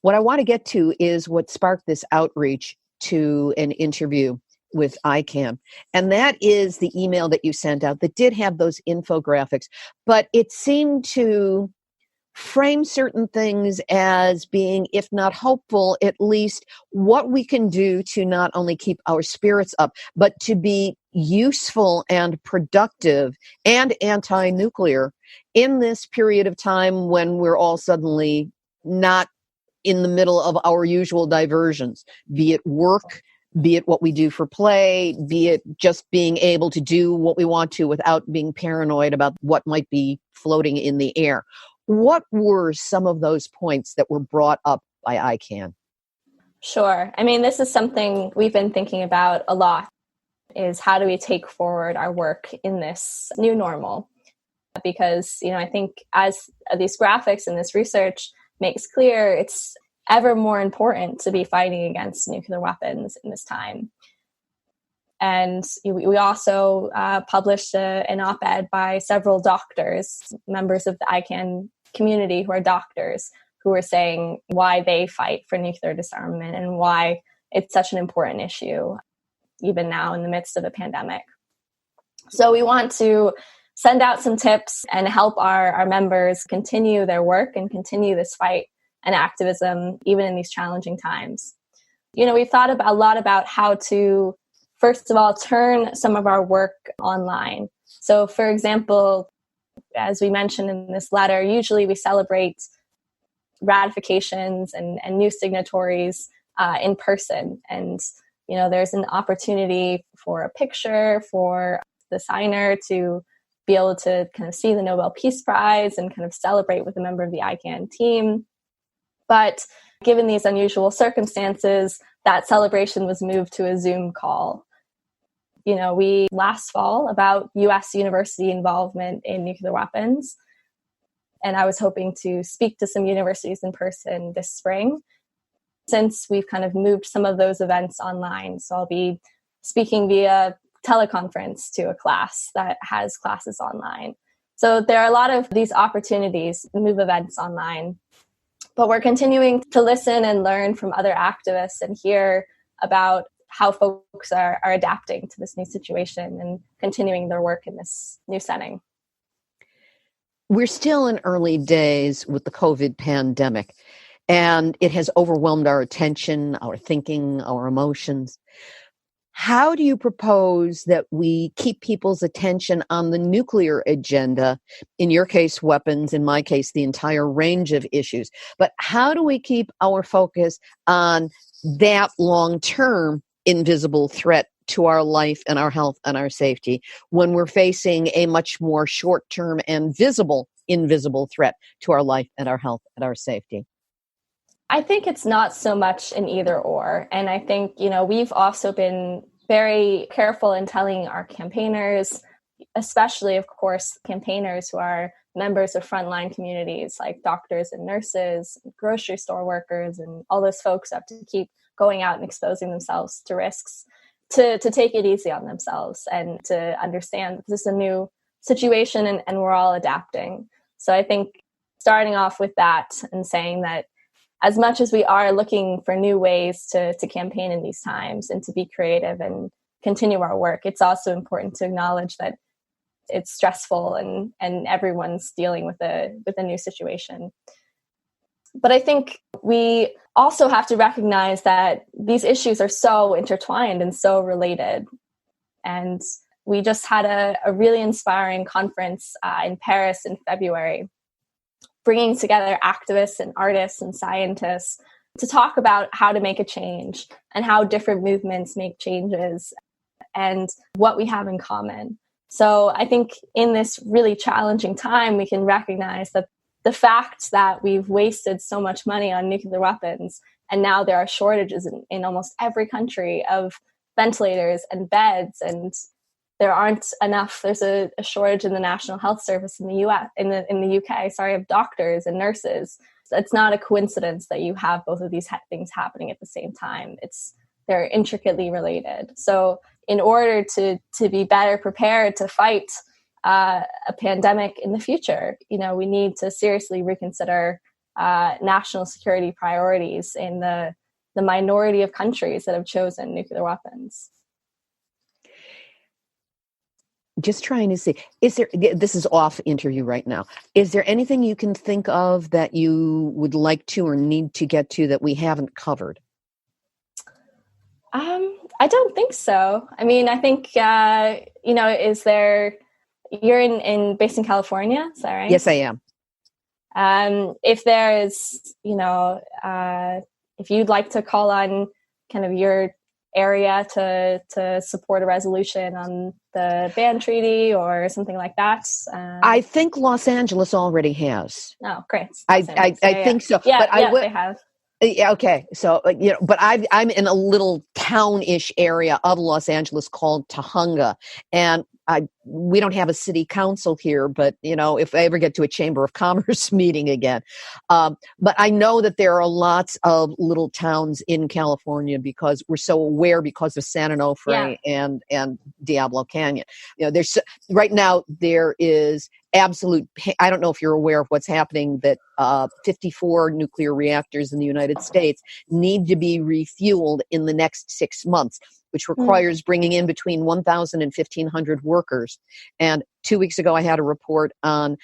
What I want to get to is what sparked this outreach to an interview with ICAN. And that is the email that you sent out that did have those infographics, but it seemed to frame certain things as being, if not hopeful, at least what we can do to not only keep our spirits up, but to be useful and productive and anti-nuclear in this period of time when we're all suddenly not in the middle of our usual diversions, be it work, be it what we do for play, be it just being able to do what we want to without being paranoid about what might be floating in the air. What were some of those points that were brought up by ICAN? Sure. I mean, this is something we've been thinking about a lot, is how do we take forward our work in this new normal? Because, I think as these graphics and this research makes clear, it's ever more important to be fighting against nuclear weapons in this time. And we also published an op-ed by several doctors, members of the ICAN community who are doctors, who are saying why they fight for nuclear disarmament and why it's such an important issue, even now in the midst of a pandemic. So we want to send out some tips and help our members continue their work and continue this fight and activism, even in these challenging times. We've thought a lot about how to, first of all, turn some of our work online. So, for example, as we mentioned in this letter, usually we celebrate ratifications and new signatories in person. And, there's an opportunity for a picture, for the signer to be able to kind of see the Nobel Peace Prize and kind of celebrate with a member of the ICAN team. But given these unusual circumstances, that celebration was moved to a Zoom call. We last fall about U.S. university involvement in nuclear weapons, and I was hoping to speak to some universities in person this spring, since we've kind of moved some of those events online. So I'll be speaking via teleconference to a class that has classes online. So there are a lot of these opportunities to move events online. But we're continuing to listen and learn from other activists and hear about how folks are adapting to this new situation and continuing their work in this new setting. We're still in early days with the COVID pandemic, and it has overwhelmed our attention, our thinking, our emotions. how do you propose that we keep people's attention on the nuclear agenda? In your case, weapons, in my case, the entire range of issues. But how do we keep our focus on that long-term invisible threat to our life and our health and our safety when we're facing a much more short-term and invisible threat to our life and our health and our safety? I think it's not so much an either or. And I think, we've also been very careful in telling our campaigners, especially, of course, campaigners who are members of frontline communities like doctors and nurses, grocery store workers, and all those folks who have to keep going out and exposing themselves to risks, to take it easy on themselves and to understand this is a new situation and we're all adapting. So I think starting off with that and saying that as much as we are looking for new ways to campaign in these times and to be creative and continue our work, it's also important to acknowledge that it's stressful and everyone's dealing with a new situation. But I think we also have to recognize that these issues are so intertwined and so related. And we just had a really inspiring conference in Paris in February, bringing together activists and artists and scientists to talk about how to make a change and how different movements make changes and what we have in common. So I think in this really challenging time, we can recognize that the fact that we've wasted so much money on nuclear weapons, and now there are shortages in almost every country of ventilators and beds, and there aren't enough. There's a shortage in the National Health Service in the US, in the UK, of doctors and nurses. It's not a coincidence that you have both of these things happening at the same time. They're intricately related. So in order to be better prepared to fight a pandemic in the future, we need to seriously reconsider national security priorities in the minority of countries that have chosen nuclear weapons. Just trying to see, this is off interview right now. Is there anything you can think of that you would like to or need to get to that we haven't covered? I don't think so. I mean, I think, is there, you're based in California, is that right? Yes, I am. If there is, if you'd like to call on kind of your area to support a resolution on the ban treaty or something like that. I think Los Angeles already has. Oh, great. I think so. Yeah, but they have. Yeah, okay. So, but I'm in a little town-ish area of Los Angeles called Tahunga, and we don't have a city council here, but, if I ever get to a Chamber of Commerce meeting again. But I know that there are lots of little towns in California because we're so aware because of San Onofre and Diablo Canyon. Right now there is absolute, I don't know if you're aware of what's happening, that 54 nuclear reactors in the United States need to be refueled in the next 6 months, which requires bringing in between 1,000 and 1,500 workers. And 2 weeks ago, I had a report on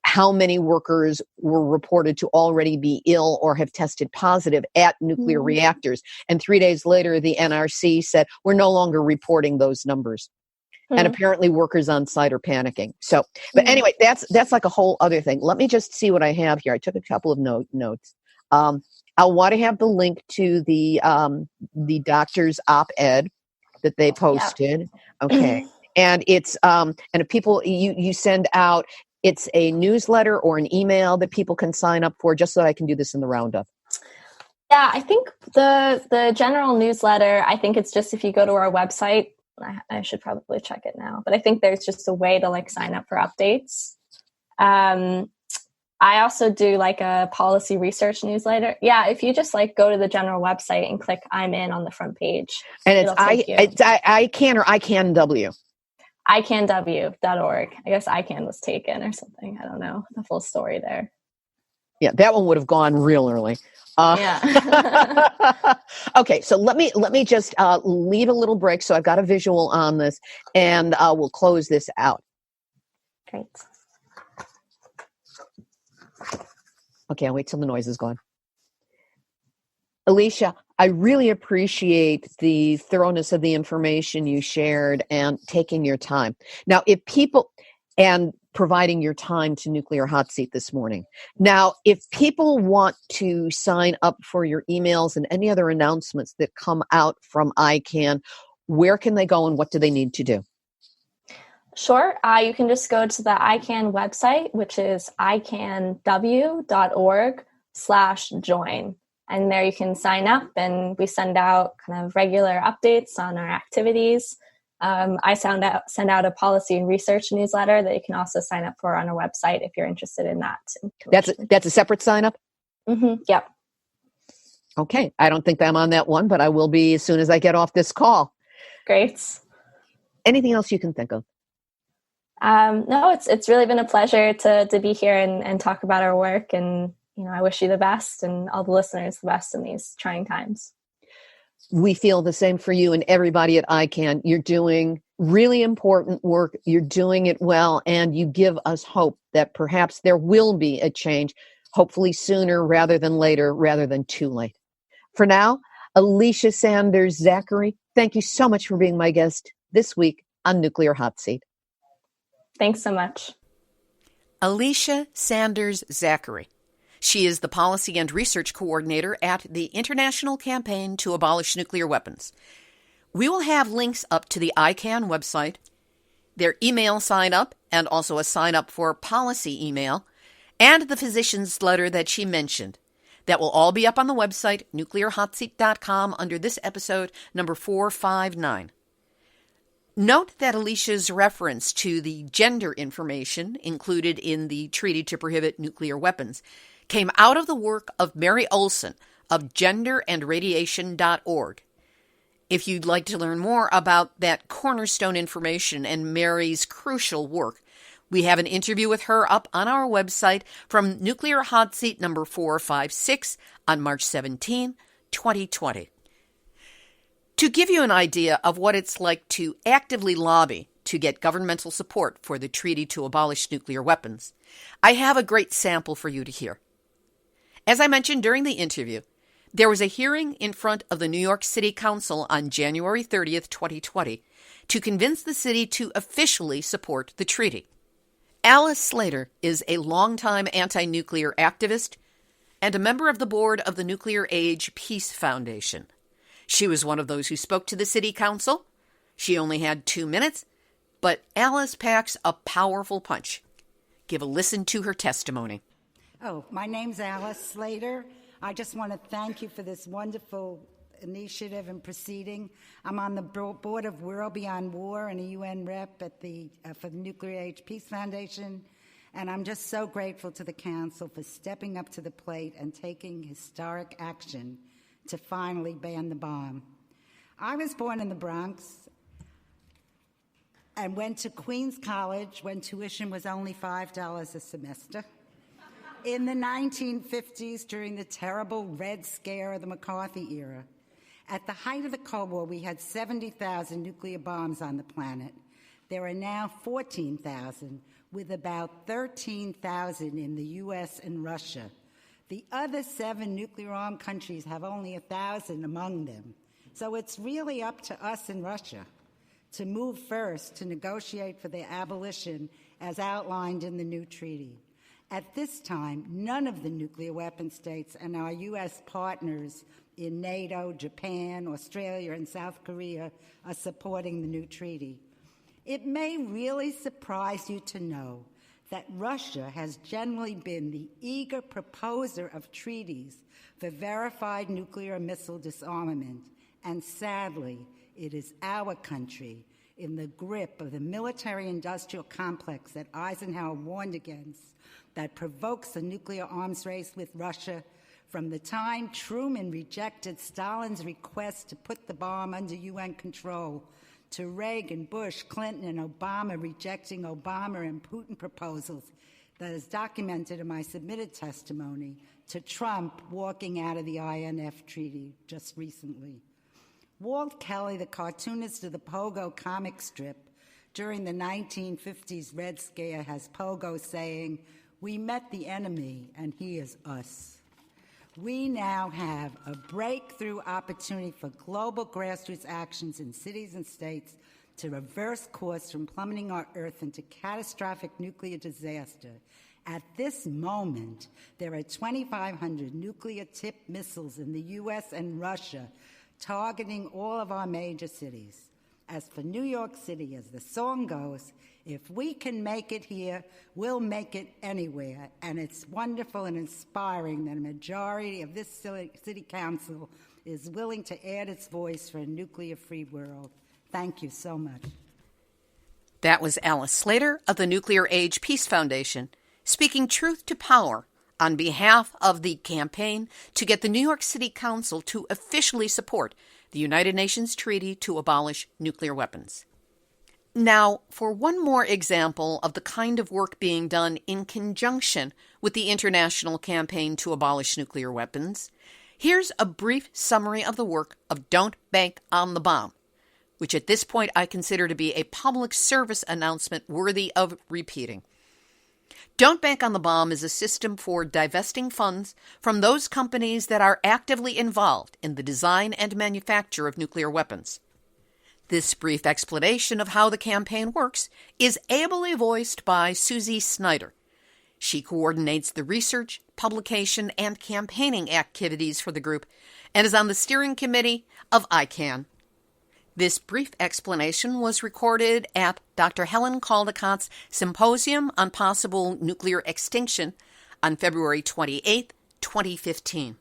how many workers were reported to already be ill or have tested positive at nuclear reactors. And 3 days later, the NRC said, we're no longer reporting those numbers. And apparently workers on site are panicking. So, but anyway, that's like a whole other thing. Let me just see what I have here. I took a couple of notes. I'll want to have the link to the doctor's op-ed that they posted. Yeah. Okay. And it's, and if people, you send out, it's a newsletter or an email that people can sign up for, just so I can do this in the roundup. Yeah, I think the general newsletter, I think it's just if you go to our website, I should probably check it now, but I think there's just a way to sign up for updates. I also do a policy research newsletter. Yeah, if you just go to the general website and click I'm in on the front page. And it's ICAN or ICANW? ICANW.org. I guess ICAN was taken or something. I don't know the full story there. Yeah, that one would have gone real early. Yeah. Okay, so let me just leave a little break so I've got a visual on this, and we'll close this out. Great. Okay, I'll wait till the noise is gone. Alicia, I really appreciate the thoroughness of the information you shared and taking your time. Now, if people, and providing your time to Nuclear Hot Seat this morning. Now, if people want to sign up for your emails and any other announcements that come out from ICAN, where can they go and what do they need to do? Sure. You can just go to the ICAN website, which is icanw.org/join. And there you can sign up, and we send out kind of regular updates on our activities. I send out a policy and research newsletter that you can also sign up for on our website if you're interested in that. That's a separate sign up? Mm-hmm. Yep. Okay. I don't think I'm on that one, but I will be as soon as I get off this call. Great. Anything else you can think of? No, it's really been a pleasure to be here and talk about our work. And, I wish you the best and all the listeners the best in these trying times. We feel the same for you and everybody at ICAN. You're doing really important work. You're doing it well, and you give us hope that perhaps there will be a change, hopefully sooner rather than later, rather than too late. For now, Alicia Sanders-Zakre, thank you so much for being my guest this week on Nuclear Hot Seat. Thanks so much. Alicia Sanders-Zakre. She is the Policy and Research Coordinator at the International Campaign to Abolish Nuclear Weapons. We will have links up to the ICAN website, their email sign-up, and also a sign-up for policy email, and the physician's letter that she mentioned. That will all be up on the website, nuclearhotseat.com, under this episode, number 459. Note that Alicia's reference to the gender information included in the Treaty to Prohibit Nuclear Weapons came out of the work of Mary Olson of genderandradiation.org. If you'd like to learn more about that cornerstone information and Mary's crucial work, we have an interview with her up on our website from Nuclear Hot Seat number 456 on March 17, 2020. To give you an idea of what it's like to actively lobby to get governmental support for the Treaty to Abolish Nuclear Weapons, I have a great sample for you to hear. As I mentioned during the interview, there was a hearing in front of the New York City Council on January 30th, 2020, to convince the city to officially support the treaty. Alice Slater is a longtime anti-nuclear activist and a member of the board of the Nuclear Age Peace Foundation. She was one of those who spoke to the city council. She only had 2 minutes, but Alice packs a powerful punch. Give a listen to her testimony. Oh, my name's Alice Slater. I just want to thank you for this wonderful initiative and proceeding. I'm on the board of World Beyond War and a UN rep at for the Nuclear Age Peace Foundation, and I'm just so grateful to the Council for stepping up to the plate and taking historic action to finally ban the bomb. I was born in the Bronx and went to Queens College when tuition was only $5 a semester. In the 1950s, during the terrible Red Scare of the McCarthy era, at the height of the Cold War, we had 70,000 nuclear bombs on the planet. There are now 14,000, with about 13,000 in the U.S. and Russia. The other 7 nuclear-armed countries have only 1,000 among them. So it's really up to us in Russia to move first to negotiate for their abolition as outlined in the new treaty. At this time, none of the nuclear weapon states and our U.S. partners in NATO, Japan, Australia, and South Korea are supporting the new treaty. It may really surprise you to know that Russia has generally been the eager proposer of treaties for verified nuclear missile disarmament, and sadly, it is our country in the grip of the military-industrial complex that Eisenhower warned against that provokes a nuclear arms race with Russia from the time Truman rejected Stalin's request to put the bomb under UN control, to Reagan, Bush, Clinton, and Obama rejecting Obama and Putin proposals that is documented in my submitted testimony, to Trump walking out of the INF treaty just recently. Walt Kelly, the cartoonist of the Pogo comic strip, during the 1950s Red Scare has Pogo saying, "We met the enemy, and he is us." We now have a breakthrough opportunity for global grassroots actions in cities and states to reverse course from plummeting our Earth into catastrophic nuclear disaster. At this moment, there are 2,500 nuclear-tipped missiles in the U.S. and Russia targeting all of our major cities. As for New York City, as the song goes, if we can make it here, we'll make it anywhere. And it's wonderful and inspiring that a majority of this city council is willing to add its voice for a nuclear-free world. Thank you so much. That was Alice Slater of the Nuclear Age Peace Foundation, speaking truth to power on behalf of the campaign to get the New York City Council to officially support the United Nations Treaty to abolish nuclear weapons. Now, for one more example of the kind of work being done in conjunction with the international campaign to abolish nuclear weapons, here's a brief summary of the work of Don't Bank on the Bomb, which at this point I consider to be a public service announcement worthy of repeating. Don't Bank on the Bomb is a system for divesting funds from those companies that are actively involved in the design and manufacture of nuclear weapons. This brief explanation of how the campaign works is ably voiced by Susie Snyder. She coordinates the research, publication, and campaigning activities for the group and is on the steering committee of ICAN. This brief explanation was recorded at Dr. Helen Caldicott's Symposium on Possible Nuclear Extinction on February 28, 2015.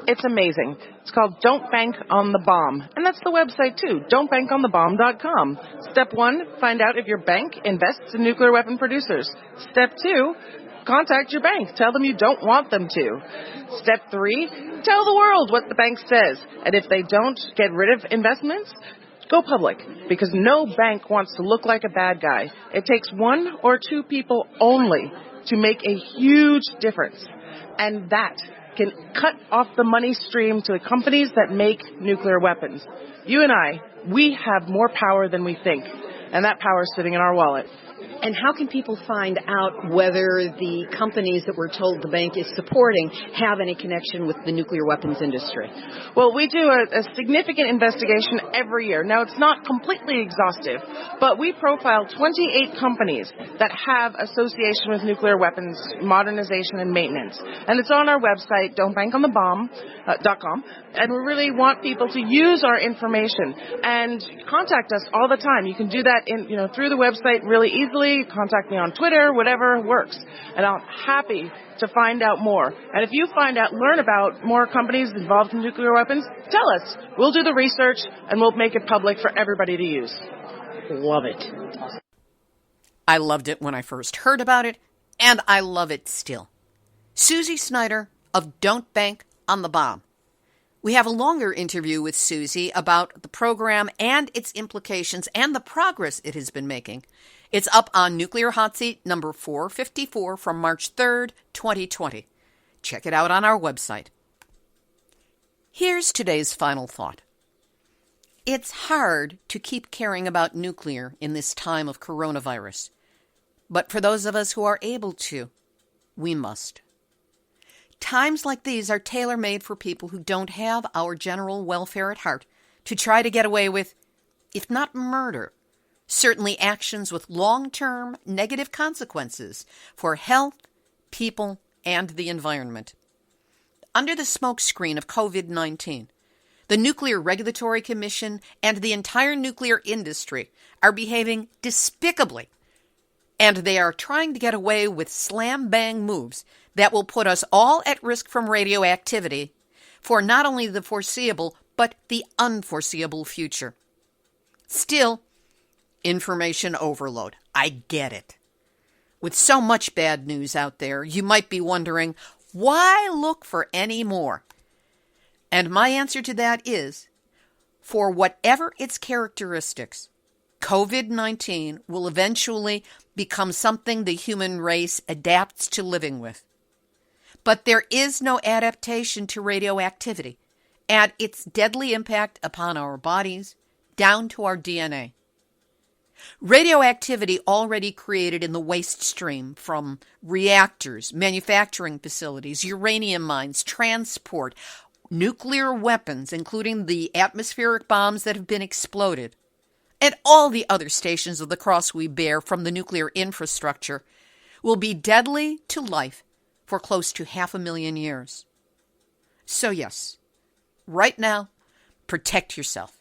It's amazing. It's called Don't Bank on the Bomb. And that's the website, too, don'tbankonthebomb.com. Step 1, find out if your bank invests in nuclear weapon producers. Step 2, contact your bank. Tell them you don't want them to. Step 3, tell the world what the bank says. And if they don't get rid of investments, go public, because no bank wants to look like a bad guy. It takes 1 or 2 people only to make a huge difference. And that can cut off the money stream to the companies that make nuclear weapons. You and I, we have more power than we think, and that power is sitting in our wallet. And how can people find out whether the companies that we're told the bank is supporting have any connection with the nuclear weapons industry? Well, we do a significant investigation every year. Now, it's not completely exhaustive, but we profile 28 companies that have association with nuclear weapons modernization and maintenance. And it's on our website, don'tbankonthebomb.com. And we really want people to use our information and contact us all the time. You can do that through the website really easily. Contact me on Twitter, whatever works. And I'm happy to find out more. And if you learn about more companies involved in nuclear weapons, tell us. We'll do the research and we'll make it public for everybody to use. Love it. I loved it when I first heard about it, and I love it still. Susie Snyder of Don't Bank on the Bomb. We have a longer interview with Susie about the program and its implications and the progress it has been making. It's up on Nuclear Hot Seat number 454 from March 3rd, 2020. Check it out on our website. Here's today's final thought. It's hard to keep caring about nuclear in this time of coronavirus. But for those of us who are able to, we must. Times like these are tailor-made for people who don't have our general welfare at heart to try to get away with, if not murder, certainly actions with long-term negative consequences for health, people, and the environment. Under the smokescreen of COVID-19, the Nuclear Regulatory Commission and the entire nuclear industry are behaving despicably, and they are trying to get away with slam-bang moves that will put us all at risk from radioactivity for not only the foreseeable, but the unforeseeable future. Still, information overload. I get it. With so much bad news out there, you might be wondering, why look for any more? And my answer to that is, for whatever its characteristics, COVID-19 will eventually become something the human race adapts to living with. But there is no adaptation to radioactivity and its deadly impact upon our bodies, down to our DNA. Radioactivity already created in the waste stream from reactors, manufacturing facilities, uranium mines, transport, nuclear weapons, including the atmospheric bombs that have been exploded, and all the other stations of the cross we bear from the nuclear infrastructure will be deadly to life for close to 500,000 years. So yes, right now, protect yourself.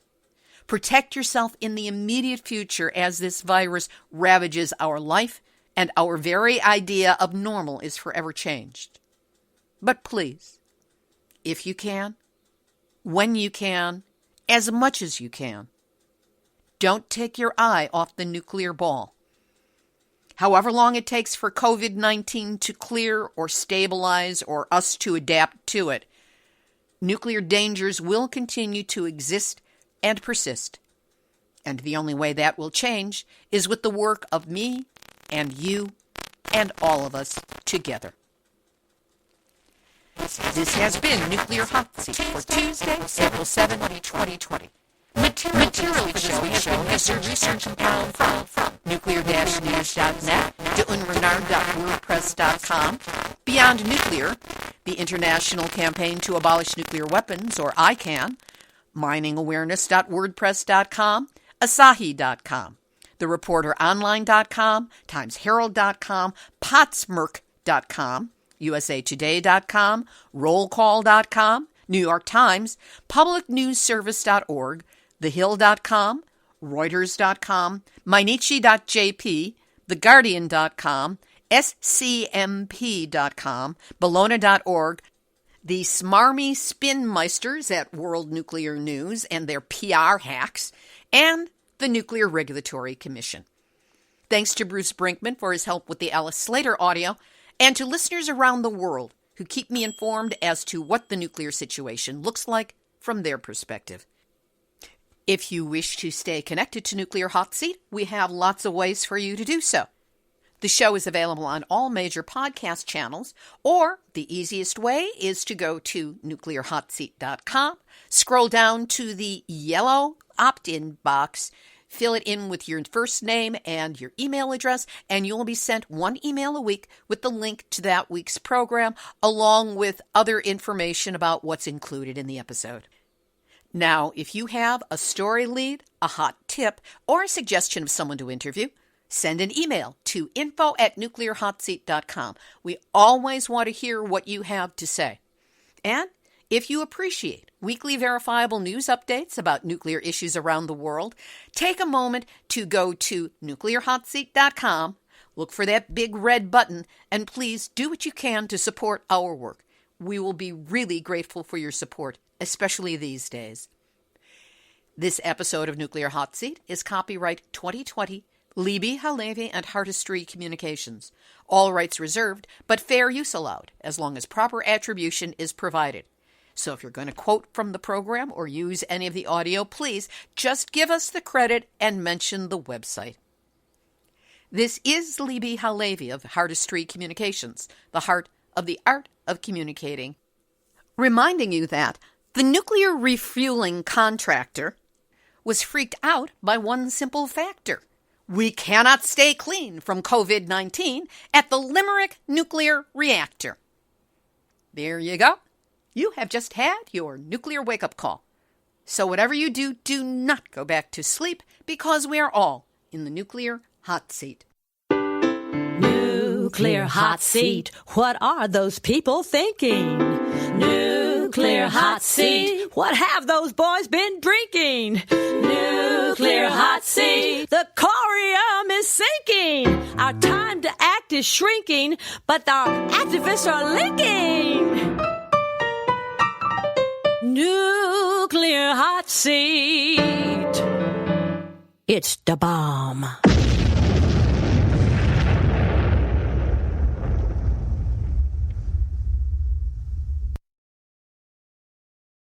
Protect yourself in the immediate future as this virus ravages our life and our very idea of normal is forever changed. But please, if you can, when you can, as much as you can, don't take your eye off the nuclear ball. However long it takes for COVID-19 to clear or stabilize or us to adapt to it, nuclear dangers will continue to exist and persist. And the only way that will change is with the work of me and you and all of us together. This has been Nuclear Hot Seat for Tuesday, April 7, 2020. Material for this show has been research compiled from nuclear-news.net, deunrenard.wordpress.com, Beyond Nuclear, the International Campaign to Abolish Nuclear Weapons, or ICAN, miningawareness.wordpress.com, asahi.com, thereporteronline.com, timesherald.com, potsmerk.com, usatoday.com, rollcall.com, New York Times, publicnewsservice.org, thehill.com, reuters.com, mainichi.jp, theguardian.com, scmp.com, bologna.org, the smarmy spinmeisters at World Nuclear News and their PR hacks, and the Nuclear Regulatory Commission. Thanks to Bruce Brinkman for his help with the Alice Slater audio, and to listeners around the world who keep me informed as to what the nuclear situation looks like from their perspective. If you wish to stay connected to Nuclear Hot Seat, we have lots of ways for you to do so. The show is available on all major podcast channels, or the easiest way is to go to nuclearhotseat.com, scroll down to the yellow opt-in box, fill it in with your first name and your email address, and you'll be sent one email a week with the link to that week's program, along with other information about what's included in the episode. Now, if you have a story lead, a hot tip, or a suggestion of someone to interview, send an email to info@nuclearhotseat.com. We always want to hear what you have to say. And if you appreciate weekly verifiable news updates about nuclear issues around the world, take a moment to go to nuclearhotseat.com, look for that big red button, and please do what you can to support our work. We will be really grateful for your support, especially these days. This episode of Nuclear Hot Seat is copyright 2020, Libby, Halevi, and Heartistry Communications. All rights reserved, but fair use allowed, as long as proper attribution is provided. So if you're going to quote from the program or use any of the audio, please just give us the credit and mention the website. This is Libby Halevi of Heartistry Communications, the heart of the art of communicating, reminding you that the nuclear refueling contractor was freaked out by one simple factor. We cannot stay clean from COVID-19 at the Limerick nuclear reactor. There you go. You have just had your nuclear wake-up call. So whatever you do, do not go back to sleep, because we are all in the nuclear hot seat. Nuclear hot seat. What are those people thinking? Nuclear hot seat. What have those boys been drinking? Nuclear hot seat. The corium is sinking. Our time to act is shrinking, but our activists are linking. Nuclear hot seat. It's the bomb.